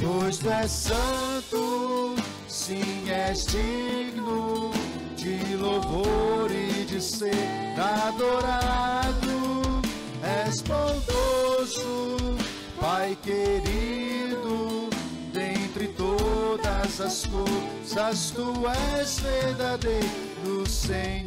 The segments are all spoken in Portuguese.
Pois tu és santo, sim, és digno de louvor e de ser adorado. És bondoso, Pai querido, dentre todas as coisas tu és verdadeiro, Senhor.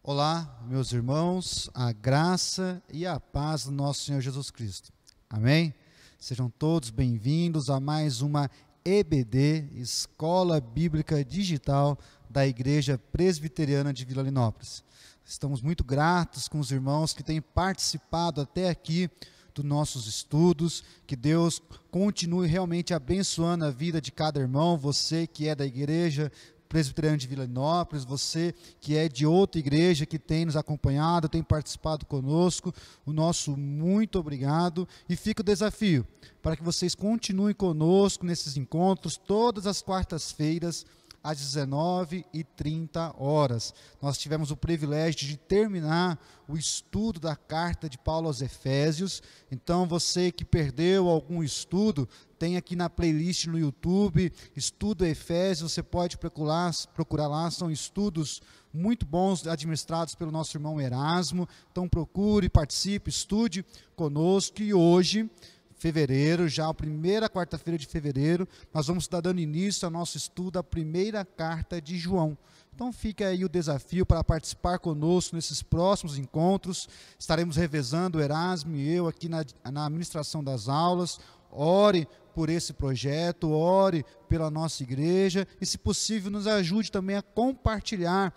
Olá, meus irmãos, a graça e a paz do nosso Senhor Jesus Cristo. Amém? Sejam todos bem-vindos a mais uma EBD, Escola Bíblica Digital da Igreja Presbiteriana de Vila Linópolis. Estamos muito gratos com os irmãos que têm participado até aqui dos nossos estudos. Que Deus continue realmente abençoando a vida de cada irmão, você que é da Igreja Presbiteriano de Vila Linópolis, você que é de outra igreja, que tem nos acompanhado, tem participado conosco, o nosso muito obrigado. E fica o desafio para que vocês continuem conosco nesses encontros todas as quartas-feiras às 19h30. Nós tivemos o privilégio de terminar o estudo da carta de Paulo aos Efésios. Então você que perdeu algum estudo, tem aqui na playlist no YouTube, Estudo Efésios, você pode procurar lá, são estudos muito bons, administrados pelo nosso irmão Erasmo. Então procure, participe, estude conosco. E hoje, fevereiro, já a primeira quarta-feira de fevereiro, nós vamos estar dando início ao nosso estudo da primeira carta de João. Então fica aí o desafio para participar conosco nesses próximos encontros. Estaremos revezando, o Erasmo e eu, aqui na administração das aulas. Ore por esse projeto, ore pela nossa igreja e, se possível, nos ajude também a compartilhar,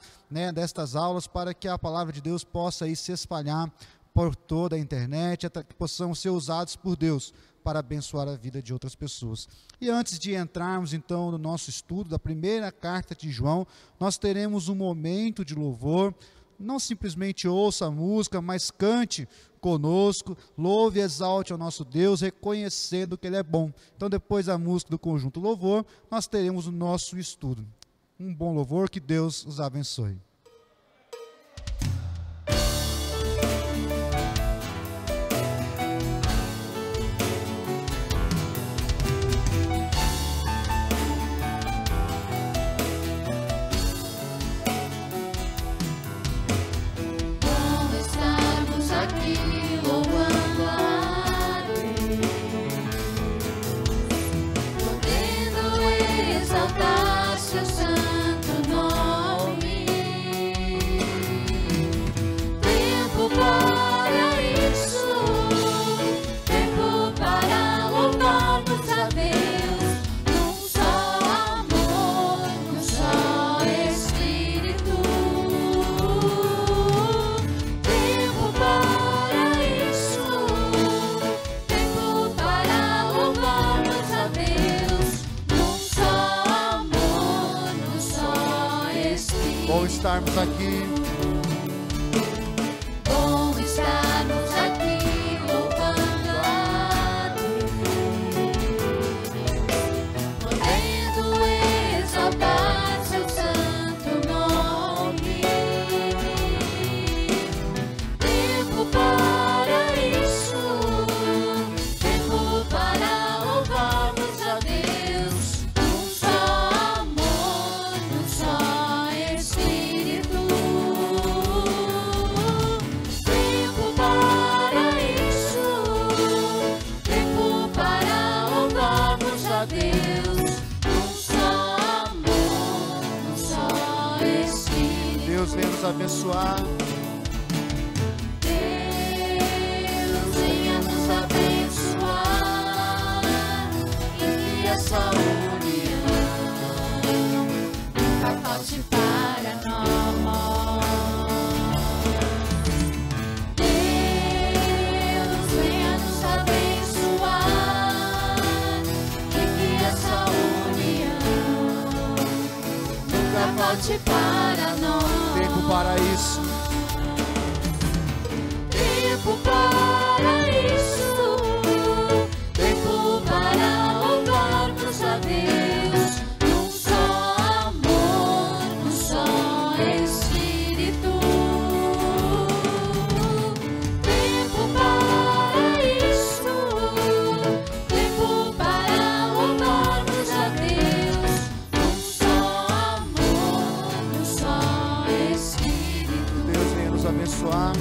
destas aulas, para que a palavra de Deus possa aí se espalhar por toda a internet, até que possamos ser usados por Deus para abençoar a vida de outras pessoas. E antes de entrarmos então no nosso estudo da primeira carta de João, nós teremos um momento de louvor. Não simplesmente ouça a música, mas cante conosco, louve e exalte ao nosso Deus, reconhecendo que Ele é bom. Então, depois da música do conjunto louvor, nós teremos o nosso estudo. Um bom louvor, que Deus os abençoe. Seu santo nome. Bom estarmos aqui. Bom estarmos aqui louvando a Deus, podendo exaltar seu santo nome. Tempo para isso, tempo para louvarmos a Deus. Um só amor, um só Espírito. Tempo para isso, tempo para louvarmos a Deus. Um só amor, um só Espírito. Deus venha nos abençoar. Deus venha nos abençoar e que essa união nunca falte para nós. Deus venha nos abençoar e que essa união nunca falte para nós. Tempo para isso. Tempo para isso, tempo para louvarmos a Deus. Um só amor, um só Espírito. abençoar.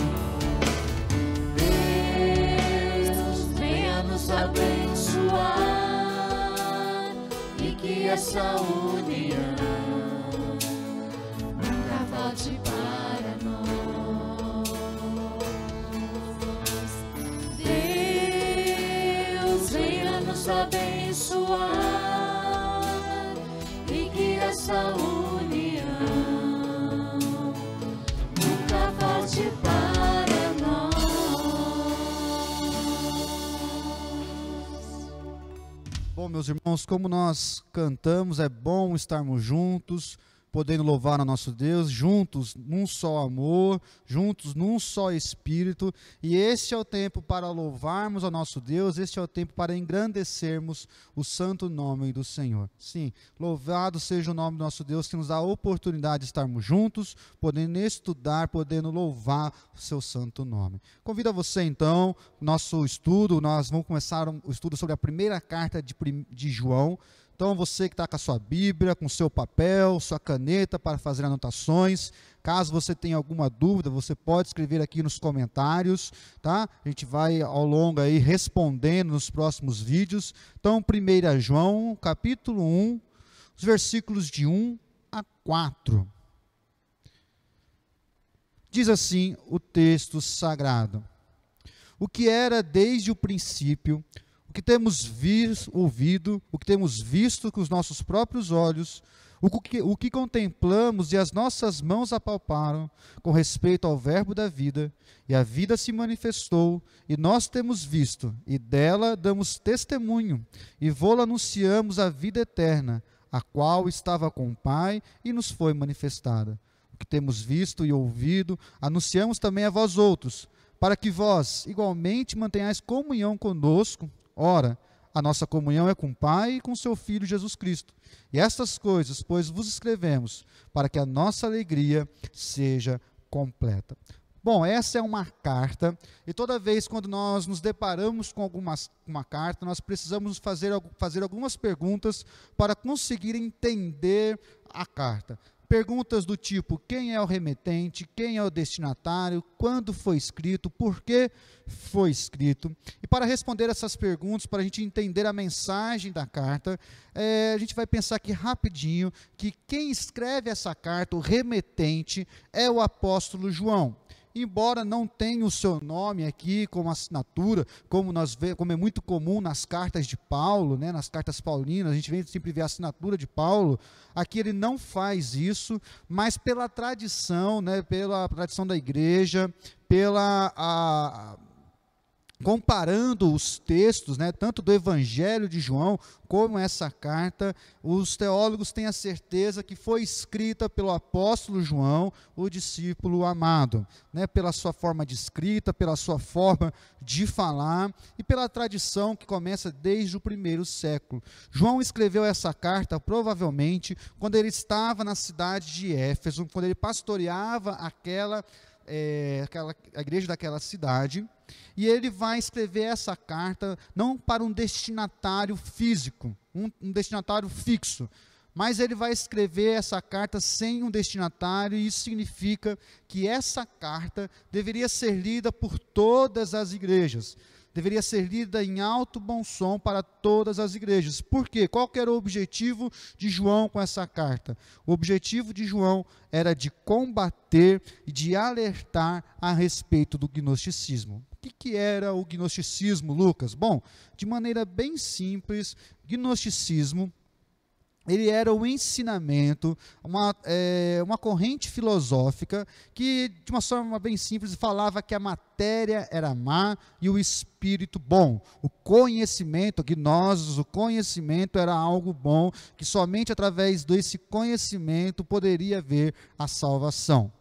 Deus, venha nos abençoar e que essa união nunca falte para nós. Deus, venha nos abençoar e que essa união nunca falte para nós. Bom, meus irmãos, como nós cantamos, é bom estarmos juntos, podendo louvar a nosso Deus, juntos num só amor, juntos num só Espírito, e este é o tempo para louvarmos ao nosso Deus, este é o tempo para engrandecermos o santo nome do Senhor. Sim, louvado seja o nome do nosso Deus, que nos dá a oportunidade de estarmos juntos, podendo estudar, podendo louvar o seu santo nome. Convido a você então, nosso estudo, nós vamos começar o estudo sobre a primeira carta de João. Então, você que está com a sua Bíblia, com o seu papel, sua caneta para fazer anotações, caso você tenha alguma dúvida, você pode escrever aqui nos comentários, tá? A gente vai ao longo aí respondendo nos próximos vídeos. Então, 1 João, capítulo 1, os versículos de 1 a 4. Diz assim o texto sagrado: o que era desde o princípio, o que temos ouvido, o que temos visto com os nossos próprios olhos, o que contemplamos e as nossas mãos apalparam com respeito ao verbo da vida, e a vida se manifestou, e nós temos visto, e dela damos testemunho, e vô-la anunciamos a vida eterna, a qual estava com o Pai e nos foi manifestada. O que temos visto e ouvido, anunciamos também a vós outros, para que vós igualmente mantenhais comunhão conosco. Ora, a nossa comunhão é com o Pai e com seu Filho Jesus Cristo. E estas coisas, pois, vos escrevemos, para que a nossa alegria seja completa. Bom, essa é uma carta, e toda vez quando nós nos deparamos com uma carta, nós precisamos fazer algumas perguntas para conseguir entender a carta. Perguntas do tipo: quem é o remetente, quem é o destinatário, quando foi escrito, por que foi escrito. E para responder essas perguntas, para a gente entender a mensagem da carta, a gente vai pensar aqui rapidinho que quem escreve essa carta, o remetente, é o apóstolo João. Embora não tenha o seu nome aqui como assinatura, como é muito comum nas cartas de Paulo, né, nas cartas paulinas, a gente sempre vê a assinatura de Paulo, aqui ele não faz isso, mas pela tradição, né, pela tradição da igreja, comparando os textos, né, tanto do Evangelho de João como essa carta, os teólogos têm a certeza que foi escrita pelo apóstolo João, o discípulo amado, né, pela sua forma de escrita, pela sua forma de falar e pela tradição que começa desde o primeiro século. João escreveu essa carta provavelmente quando ele estava na cidade de Éfeso, quando ele pastoreava a igreja daquela cidade, e ele vai escrever essa carta não para um destinatário físico, um destinatário fixo, mas ele vai escrever essa carta sem um destinatário, e isso significa que essa carta deveria ser lida por todas as igrejas, deveria ser lida em alto bom som para todas as igrejas. Por quê? Qual que era o objetivo de João com essa carta? O objetivo de João era de combater e de alertar a respeito do gnosticismo. O que era o gnosticismo, Lucas? Bom, de maneira bem simples, gnosticismo, ele era o ensinamento, uma corrente filosófica que, de uma forma bem simples, falava que a matéria era má e o espírito bom. O conhecimento, gnosis, o conhecimento era algo bom, que somente através desse conhecimento poderia haver a salvação.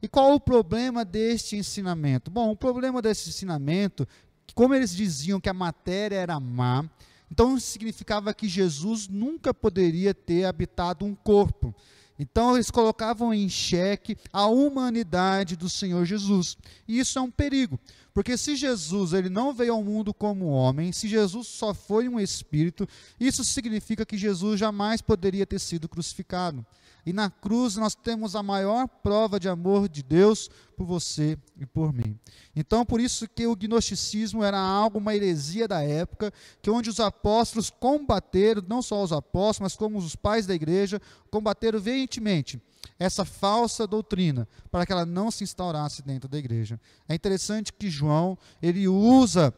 E qual o problema deste ensinamento? Bom, o problema desse ensinamento, como eles diziam que a matéria era má, então significava que Jesus nunca poderia ter habitado um corpo. Então eles colocavam em xeque a humanidade do Senhor Jesus. E isso é um perigo, porque se Jesus ele não veio ao mundo como homem, se Jesus só foi um espírito, isso significa que Jesus jamais poderia ter sido crucificado. E na cruz nós temos a maior prova de amor de Deus por você e por mim. Então, por isso que o gnosticismo era algo, uma heresia da época, que onde os apóstolos combateram, não só os apóstolos, mas como os pais da igreja, combateram veementemente essa falsa doutrina, para que ela não se instaurasse dentro da igreja. É interessante que João, ele usa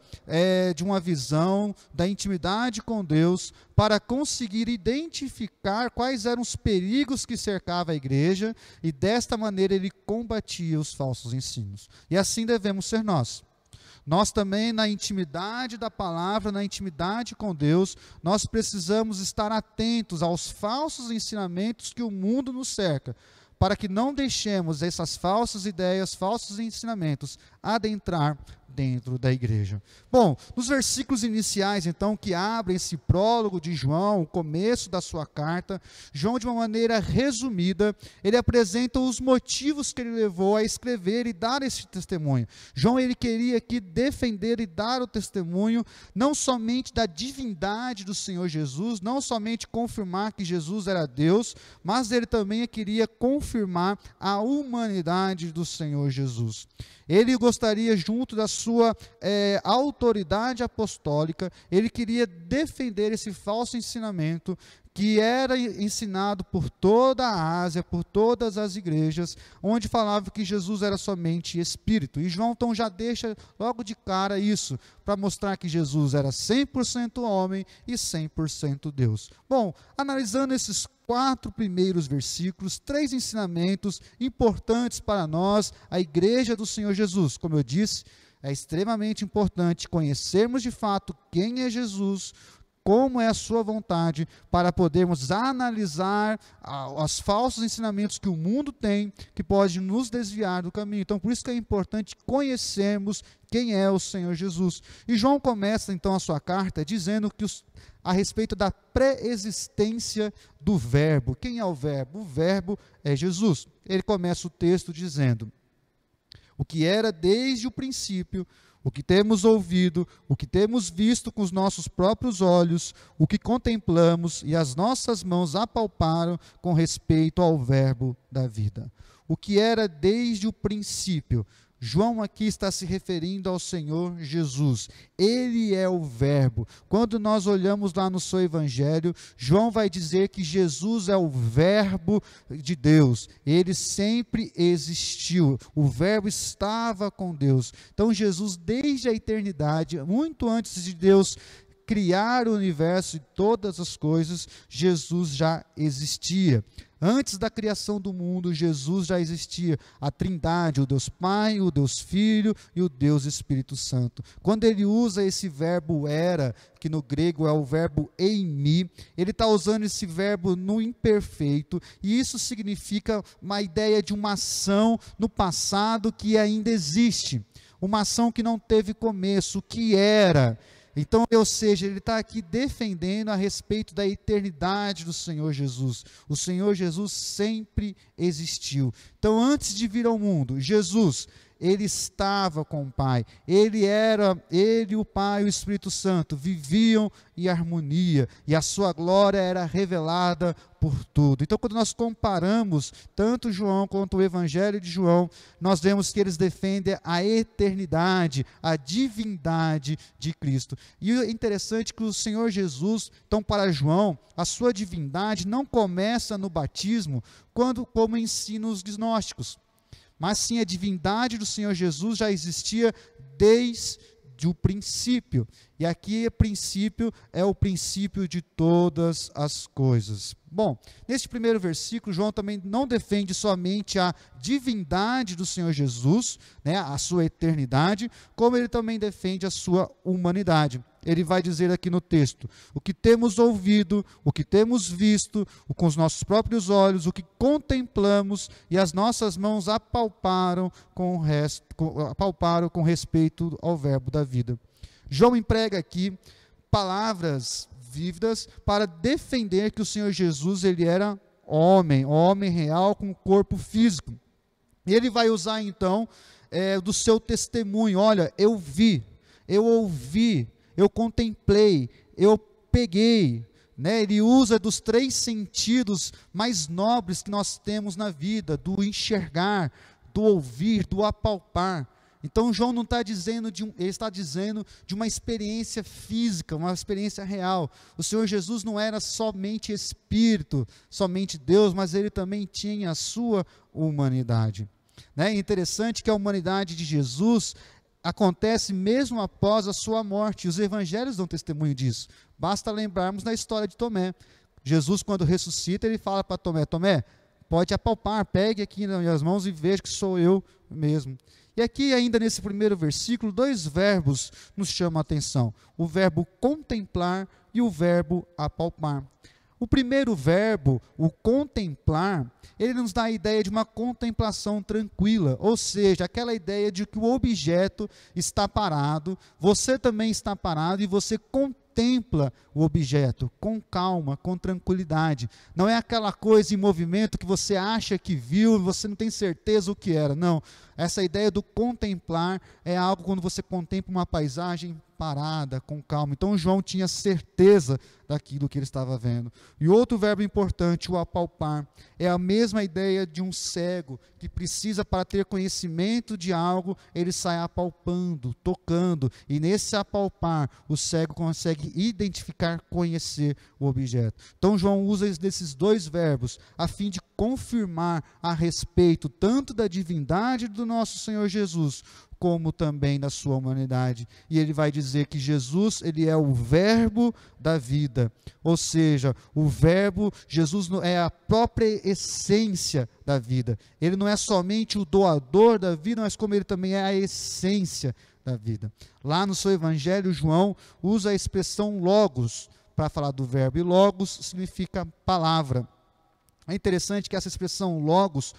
de uma visão da intimidade com Deus, para conseguir identificar quais eram os perigos que cercavam a igreja, e desta maneira ele combatia os falsos ensinos. E assim devemos ser nós. Nós também, na intimidade da palavra, na intimidade com Deus, nós precisamos estar atentos aos falsos ensinamentos que o mundo nos cerca, para que não deixemos essas falsas ideias, falsos ensinamentos adentrar dentro da igreja. Bom, nos versículos iniciais, então, que abrem esse prólogo de João, o começo da sua carta, João, de uma maneira resumida, ele apresenta os motivos que ele levou a escrever e dar esse testemunho. João, ele queria aqui defender e dar o testemunho, não somente da divindade do Senhor Jesus, não somente confirmar que Jesus era Deus, mas ele também queria confirmar a humanidade do Senhor Jesus. Ele gostaria, junto da sua autoridade apostólica, ele queria defender esse falso ensinamento que era ensinado por toda a Ásia, por todas as igrejas, onde falava que Jesus era somente Espírito. E João então já deixa logo de cara isso, para mostrar que Jesus era 100% homem e 100% Deus. Bom, analisando esses 4 primeiros versículos, 3 ensinamentos importantes para nós, a igreja do Senhor Jesus. Como eu disse, é extremamente importante conhecermos de fato quem é Jesus, como é a sua vontade, para podermos analisar os falsos ensinamentos que o mundo tem, que pode nos desviar do caminho. Então, por isso que é importante conhecermos quem é o Senhor Jesus. E João começa, então, a sua carta dizendo que a respeito da pré-existência do Verbo. Quem é o Verbo? O Verbo é Jesus. Ele começa o texto dizendo: o que era desde o princípio, o que temos ouvido, o que temos visto com os nossos próprios olhos, o que contemplamos e as nossas mãos apalparam com respeito ao Verbo da vida. O que era desde o princípio. João aqui está se referindo ao Senhor Jesus. Ele é o Verbo. Quando nós olhamos lá no seu Evangelho, João vai dizer que Jesus é o Verbo de Deus. Ele sempre existiu. O Verbo estava com Deus. Então Jesus, desde a eternidade, muito antes de Deus criar o universo e todas as coisas, Jesus já existia. Antes da criação do mundo, Jesus já existia. A Trindade, o Deus Pai, o Deus Filho e o Deus Espírito Santo. Quando ele usa esse verbo era, que no grego é o verbo eimi, ele está usando esse verbo no imperfeito, e isso significa uma ideia de uma ação no passado que ainda existe. Uma ação que não teve começo, que era. Então, ou seja, ele está aqui defendendo a respeito da eternidade do Senhor Jesus. O Senhor Jesus sempre existiu. Então, antes de vir ao mundo, Jesus, ele estava com o Pai. Ele, o Pai e o Espírito Santo viviam em harmonia, e a sua glória era revelada por tudo. Então, quando nós comparamos tanto João quanto o Evangelho de João, nós vemos que eles defendem a eternidade, a divindade de Cristo. E é interessante que o Senhor Jesus, então para João, a sua divindade não começa no batismo, como ensina os gnósticos, mas sim a divindade do Senhor Jesus já existia desde o princípio. E aqui, princípio, é o princípio de todas as coisas. Bom, neste primeiro versículo, João também não defende somente a divindade do Senhor Jesus, né, a sua eternidade, como ele também defende a sua humanidade. Ele vai dizer aqui no texto: o que temos ouvido, o que temos visto, com os nossos próprios olhos, o que contemplamos e as nossas mãos apalparam com respeito ao Verbo da vida. João emprega aqui palavras vívidas para defender que o Senhor Jesus, ele era homem real com corpo físico. E ele vai usar então do seu testemunho: olha, eu vi, eu ouvi, eu contemplei, eu peguei, né, ele usa dos 3 sentidos mais nobres que nós temos na vida, do enxergar, do ouvir, do apalpar. Então João não está dizendo ele está dizendo de uma experiência física, uma experiência real. O Senhor Jesus não era somente Espírito, somente Deus, mas ele também tinha a sua humanidade. É interessante que a humanidade de Jesus acontece mesmo após a sua morte. Os evangelhos dão testemunho disso. Basta lembrarmos da história de Tomé. Jesus, quando ressuscita, ele fala para Tomé: Tomé, pode apalpar, pegue aqui nas minhas mãos e veja que sou eu mesmo. E aqui ainda nesse primeiro versículo, 2 verbos nos chamam a atenção: o verbo contemplar e o verbo apalpar. O primeiro verbo, o contemplar, ele nos dá a ideia de uma contemplação tranquila, ou seja, aquela ideia de que o objeto está parado, você também está parado e você contempla o objeto com calma, com tranquilidade. Não é aquela coisa em movimento que você acha que viu e você não tem certeza o que era. Não, essa ideia do contemplar é algo quando você contempla uma paisagem parada, com calma. Então João tinha certeza daquilo que ele estava vendo. E outro verbo importante, o apalpar, é a mesma ideia de um cego que precisa, para ter conhecimento de algo, ele sai apalpando, tocando, e nesse apalpar o cego consegue identificar, conhecer o objeto. Então João usa desses 2 verbos a fim de confirmar a respeito tanto da divindade do nosso Senhor Jesus, como também da sua humanidade. E ele vai dizer que Jesus, ele é o verbo da vida, ou seja, o verbo, Jesus é a própria essência da vida. Ele não é somente o doador da vida, mas como ele também é a essência da vida. Lá no seu evangelho, João usa a expressão logos para falar do verbo, e logos significa palavra. É interessante que essa expressão logos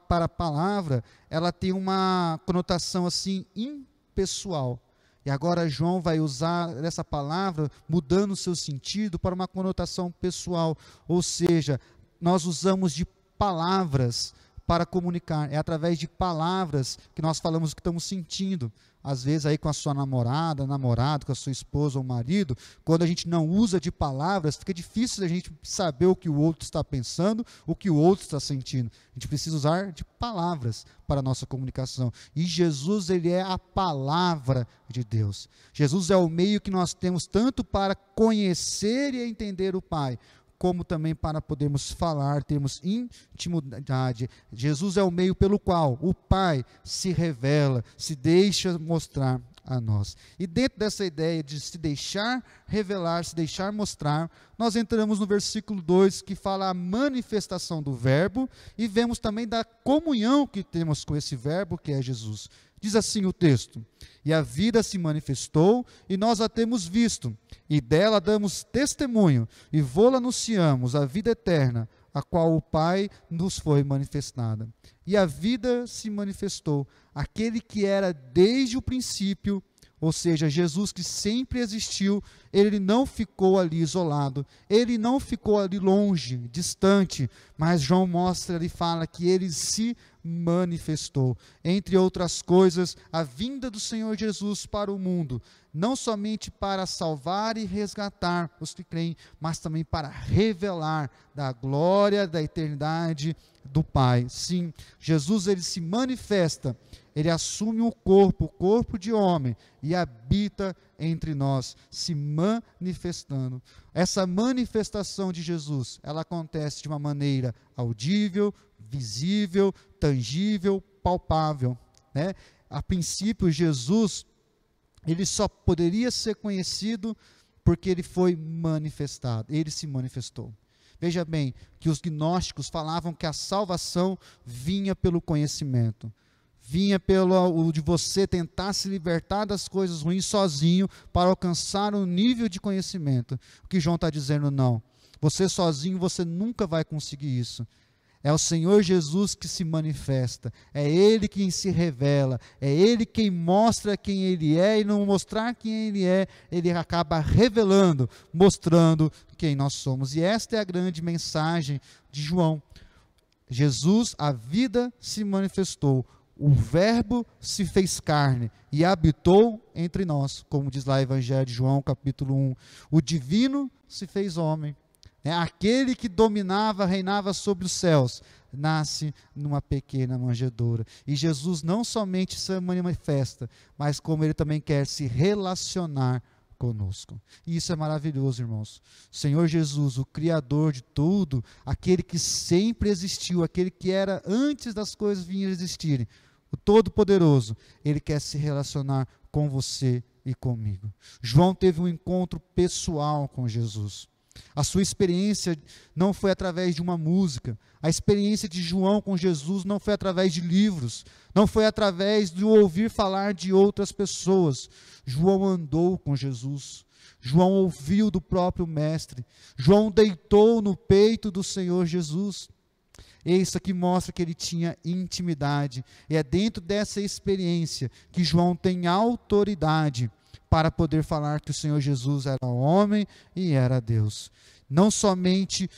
para a palavra, ela tem uma conotação assim impessoal. E agora João vai usar essa palavra, mudando o seu sentido para uma conotação pessoal. Ou seja, nós usamos de palavras para comunicar. É através de palavras que nós falamos o que estamos sentindo. Às vezes aí com a sua namorada, namorado, com a sua esposa ou marido, quando a gente não usa de palavras, fica difícil a gente saber o que o outro está pensando, o que o outro está sentindo. A gente precisa usar de palavras para a nossa comunicação. E Jesus, ele é a palavra de Deus. Jesus é o meio que nós temos tanto para conhecer e entender o Pai, como também para podermos falar, termos intimidade. Jesus é o meio pelo qual o Pai se revela, se deixa mostrar a nós. E dentro dessa ideia de se deixar revelar, se deixar mostrar, nós entramos no versículo 2, que fala a manifestação do verbo, e vemos também da comunhão que temos com esse verbo, que é Jesus. Diz assim o texto: e a vida se manifestou, e nós a temos visto, e dela damos testemunho, e vô-la anunciamos, a vida eterna, a qual o Pai nos foi manifestada. E a vida se manifestou, aquele que era desde o princípio, ou seja, Jesus que sempre existiu, ele não ficou ali isolado, ele não ficou ali longe, distante, mas João mostra e fala que ele se manifestou. Entre outras coisas, a vinda do Senhor Jesus para o mundo, não somente para salvar e resgatar os que creem, mas também para revelar da glória, da eternidade do Pai. Sim, Jesus, ele se manifesta, ele assume o corpo de homem, e habita entre nós, se manifestando. Essa manifestação de Jesus, ela acontece de uma maneira audível, visível, tangível, palpável, né? A princípio, Jesus, ele só poderia ser conhecido porque ele foi manifestado, ele se manifestou. Veja bem, que os gnósticos falavam que a salvação vinha pelo conhecimento, vinha pelo de você tentar se libertar das coisas ruins sozinho para alcançar um nível de conhecimento. O que João está dizendo, não. Você sozinho, você nunca vai conseguir isso. É o Senhor Jesus que se manifesta, é Ele quem se revela, é Ele quem mostra quem Ele é, e não mostrar quem Ele é, Ele acaba revelando, mostrando quem nós somos. E esta é a grande mensagem de João. Jesus, a vida se manifestou, o Verbo se fez carne e habitou entre nós, como diz lá o Evangelho de João, capítulo 1. O divino se fez homem. Aquele que dominava, reinava sobre os céus, nasce numa pequena manjedoura. E Jesus não somente se manifesta, mas como ele também quer se relacionar conosco. E isso é maravilhoso, irmãos. O Senhor Jesus, o Criador de tudo, aquele que sempre existiu, aquele que era antes das coisas virem a existirem, o Todo-Poderoso, ele quer se relacionar com você e comigo. João teve um encontro pessoal com Jesus. A sua experiência não foi através de uma música. A experiência de João com Jesus não foi através de livros, não foi através de ouvir falar de outras pessoas. João andou com Jesus. João ouviu do próprio Mestre. João deitou no peito do Senhor Jesus. Isso aqui mostra que ele tinha intimidade. E é dentro dessa experiência que João tem autoridade para poder falar que o Senhor Jesus era homem e era Deus. Não somente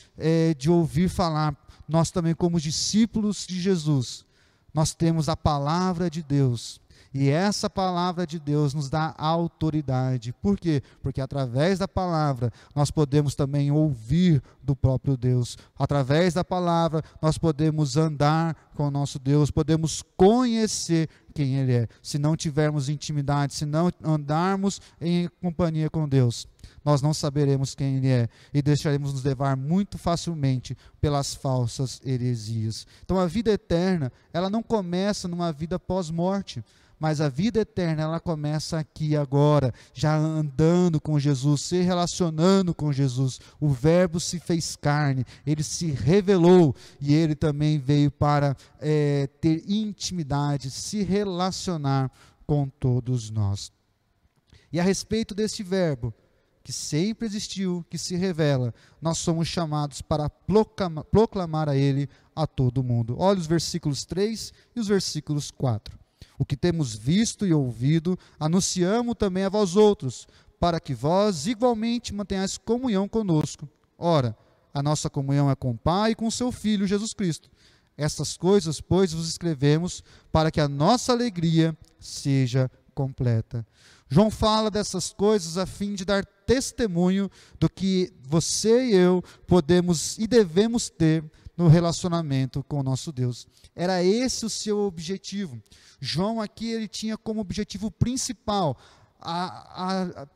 de ouvir falar, nós também como discípulos de Jesus, nós temos a palavra de Deus. E essa palavra de Deus nos dá autoridade. Por quê? Porque através da palavra nós podemos também ouvir do próprio Deus. Através da palavra nós podemos andar com o nosso Deus, podemos conhecer quem Ele é. Se não tivermos intimidade, se não andarmos em companhia com Deus, nós não saberemos quem Ele é e deixaremos nos levar muito facilmente pelas falsas heresias. Então a vida eterna, ela não começa numa vida pós-morte, mas a vida eterna, ela começa aqui agora, já andando com Jesus, se relacionando com Jesus. O Verbo se fez carne, ele se revelou e ele também veio para ter intimidade, se relacionar com todos nós. E a respeito deste Verbo, que sempre existiu, que se revela, nós somos chamados para proclamar a ele a todo mundo. Olha os versículos 3 e os versículos 4. O que temos visto e ouvido, anunciamos também a vós outros, para que vós igualmente mantenhais comunhão conosco. Ora, a nossa comunhão é com o Pai e com o seu Filho, Jesus Cristo. Estas coisas, pois, vos escrevemos, para que a nossa alegria seja completa. João fala dessas coisas a fim de dar testemunho do que você e eu podemos e devemos ter no relacionamento com o nosso Deus. Era esse o seu objetivo. João aqui, ele tinha como objetivo principal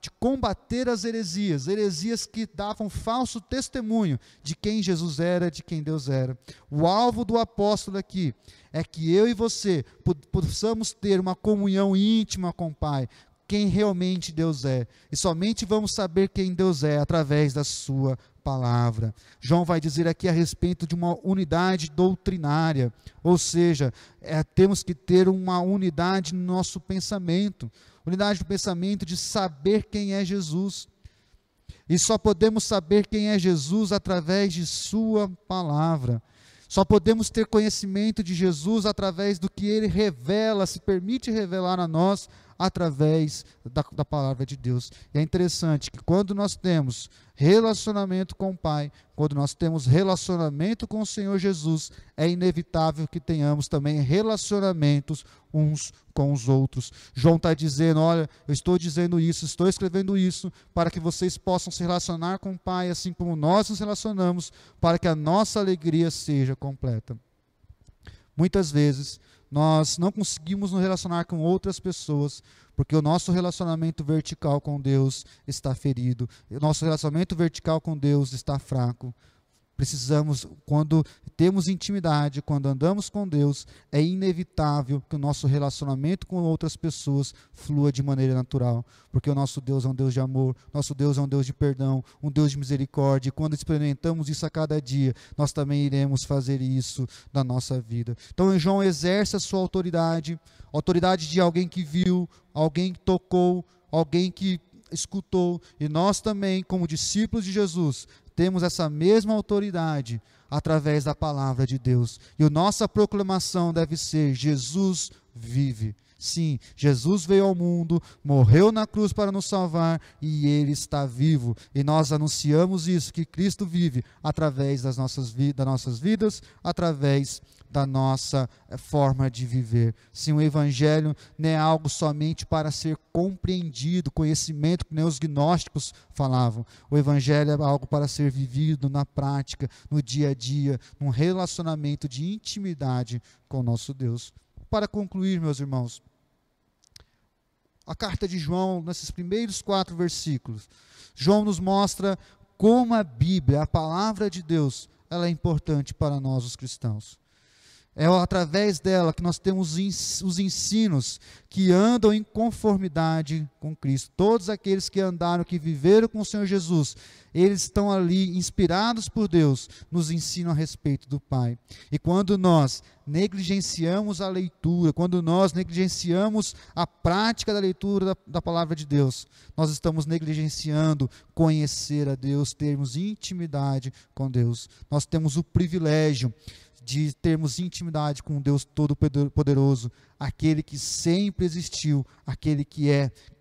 de combater as heresias que davam falso testemunho de quem Jesus era, de quem Deus era. O alvo do apóstolo aqui é que eu e você possamos ter uma comunhão íntima com o Pai, quem realmente Deus é. E somente vamos saber quem Deus é através da sua palavra. João vai dizer aqui a respeito de uma unidade doutrinária, ou seja, temos que ter uma unidade no nosso pensamento, unidade do pensamento de saber quem é Jesus. E só podemos saber quem é Jesus através de sua palavra. Só podemos ter conhecimento de Jesus através do que ele revela, se permite revelar a nós através da palavra de Deus. E é interessante que quando nós temos relacionamento com o Pai, quando nós temos relacionamento com o Senhor Jesus, é inevitável que tenhamos também relacionamentos uns com os outros. João está dizendo, olha, eu estou dizendo isso, estou escrevendo isso, para que vocês possam se relacionar com o Pai, assim como nós nos relacionamos, para que a nossa alegria seja completa. Muitas vezes, nós não conseguimos nos relacionar com outras pessoas, porque o nosso relacionamento vertical com Deus está ferido, o nosso relacionamento vertical com Deus está fraco. Precisamos, quando temos intimidade, quando andamos com Deus, é inevitável que o nosso relacionamento com outras pessoas flua de maneira natural, porque o nosso Deus é um Deus de amor, nosso Deus é um Deus de perdão, um Deus de misericórdia, e quando experimentamos isso a cada dia, nós também iremos fazer isso na nossa vida. Então João exerce a sua autoridade de alguém que viu, alguém que tocou, alguém que escutou, e nós também, como discípulos de Jesus, temos essa mesma autoridade através da palavra de Deus. E a nossa proclamação deve ser: Jesus vive. Sim, Jesus veio ao mundo, morreu na cruz para nos salvar e Ele está vivo. E nós anunciamos isso, que Cristo vive através das nossas vidas, através da nossa forma de viver. Sim, o Evangelho não é algo somente para ser compreendido, conhecimento, que nem os gnósticos falavam. O Evangelho é algo para ser vivido na prática, no dia a dia, num relacionamento de intimidade com o nosso Deus. Para concluir, meus irmãos, a carta de João, nesses primeiros 4 versículos, João nos mostra como a Bíblia, a palavra de Deus, ela é importante para nós, os cristãos. É através dela que nós temos os ensinos que andam em conformidade com Cristo. Todos aqueles que andaram, que viveram com o Senhor Jesus, eles estão ali inspirados por Deus, nos ensinam a respeito do Pai. E quando nós negligenciamos a leitura, quando nós negligenciamos a prática da leitura da palavra de Deus, nós estamos negligenciando conhecer a Deus, termos intimidade com Deus. Nós temos o privilégio de termos intimidade com Deus Todo-Poderoso, aquele que sempre existiu, aquele que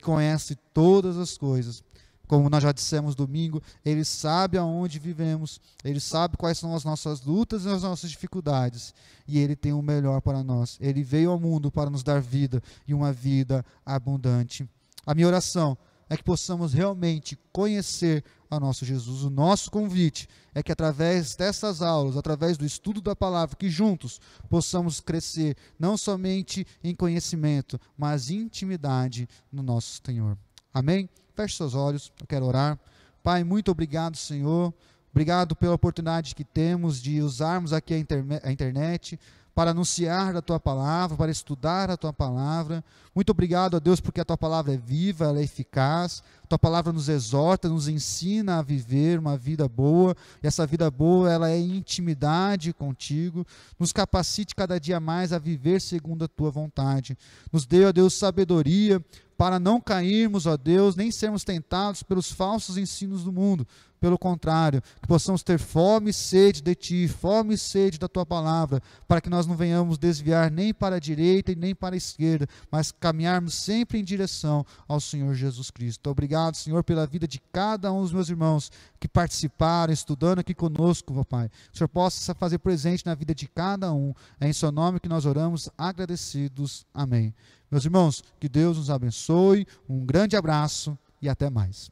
conhece todas as coisas. Como nós já dissemos domingo, Ele sabe aonde vivemos, Ele sabe quais são as nossas lutas e as nossas dificuldades, e Ele tem o melhor para nós. Ele veio ao mundo para nos dar vida, e uma vida abundante. A minha oração é que possamos realmente conhecer a nosso Jesus. O nosso convite é que através dessas aulas, através do estudo da palavra, que juntos possamos crescer, não somente em conhecimento, mas em intimidade no nosso Senhor. Amém? Feche seus olhos, eu quero orar. Pai, muito obrigado, Senhor. Obrigado pela oportunidade que temos de usarmos aqui a internet para anunciar a Tua palavra, para estudar a Tua palavra. Muito obrigado a Deus porque a Tua palavra é viva, ela é eficaz. A Tua palavra nos exorta, nos ensina a viver uma vida boa. E essa vida boa, ela é em intimidade contigo. Nos capacite cada dia mais a viver segundo a Tua vontade. Nos dê, ó Deus, sabedoria para não cairmos, ó Deus, nem sermos tentados pelos falsos ensinos do mundo. Pelo contrário, que possamos ter fome e sede de Ti, fome e sede da Tua palavra, para que nós não venhamos desviar nem para a direita e nem para a esquerda, mas caminharmos sempre em direção ao Senhor Jesus Cristo. Obrigado, Senhor, pela vida de cada um dos meus irmãos que participaram, estudando aqui conosco, meu Pai. Que o Senhor possa fazer presente na vida de cada um. É em Seu nome que nós oramos, agradecidos. Amém. Meus irmãos, que Deus nos abençoe, um grande abraço e até mais.